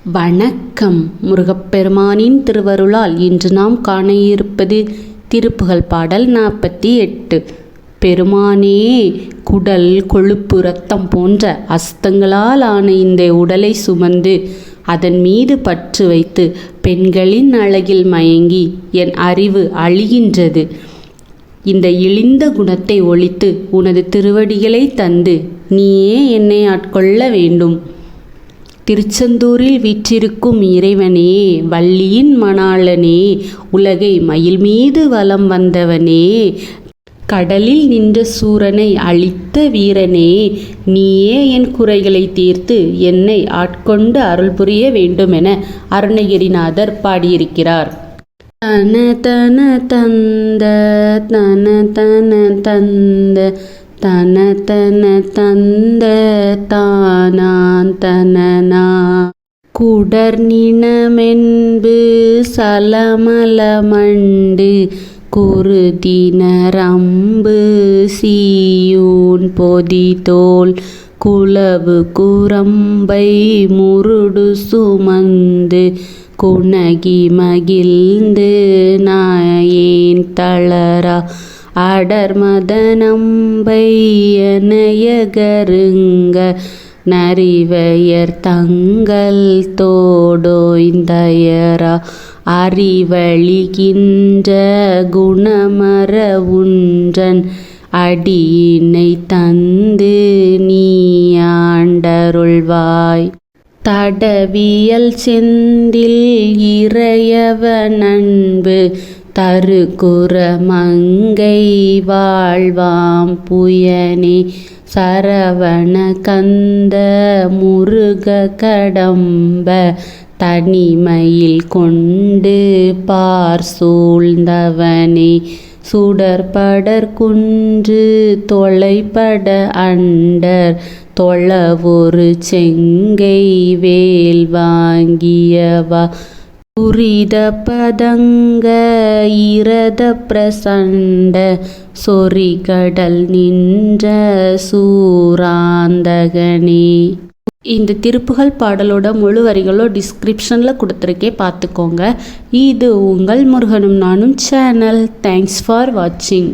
வணக்கம். முருகப்பெருமானின் திருவருளால் இன்று நாம் காண இருப்பது திருப்புகழ் பாடல் 48. பெருமானே, குடல் கொழுப்பு இரத்தம் போன்ற அஸ்தங்களால் ஆன இந்த உடலை சுமந்து அதன் மீது பற்று வைத்து பெண்களின் அழகில் மயங்கி என் அறிவு அழிகின்றது. இந்த இழிந்த குணத்தை ஒழித்து உனது திருவடிகளை தந்து நீயே என்னை ஆட்கொள்ள வேண்டும். திருச்செந்தூரில் வீற்றிருக்கும் இறைவனே, வள்ளியின் மணாளனே, உலகை மயில் மீது வலம் வந்தவனே, கடலில் நின்ற சூரனை அழித்த வீரனே, நீயே என் குறைகளை தீர்த்து என்னை ஆட்கொண்டு அருள் புரிய வேண்டுமென அருணகிரிநாதர் பாடியிருக்கிறார். தன தன தந்த தன தன தந்த தன தன தந்த தானான் தனனா குடர்நிணமென்பு சலமலமண்டு குருதினரம்பு சீயூன் பொதிதோல் குலவு குரம்பை முருடு சுமந்து குணகி மகிழ்ந்து நாயேன் தளரா அடர்மதனம்பை அணையகருங்க நரிவையர் தங்கள் தோடோய்ந்தயரா அறிவழிகின்ற குணமர உன்றன் அடியினை தந்து நீயாண்டருள்வாய். தடவியல் செந்தில் இறையவ நண்பு தருகுற மங்கை வாழ்வாம் புயனே சரவண கந்த முருக கடம்ப தனிமையில் கொண்டு பார் சூழ்ந்தவனே சுடற்படர் குன்று தொலைப்பட அண்டர் தொழவொரு செங்கை வேல் வாங்கியவா துரித பதங்க இரத பிரசண்ட சொரிகடல் நின்ற சூராந்தகனே. இந்த திருப்புகழ் பாடலோட முழு வரிகளோ டிஸ்கிரிப்ஷனில் கொடுத்துருக்கே, பார்த்துக்கோங்க. இது உங்கள் முருகனும் நானும் சேனல். தேங்க்ஸ் ஃபார் வாட்சிங்.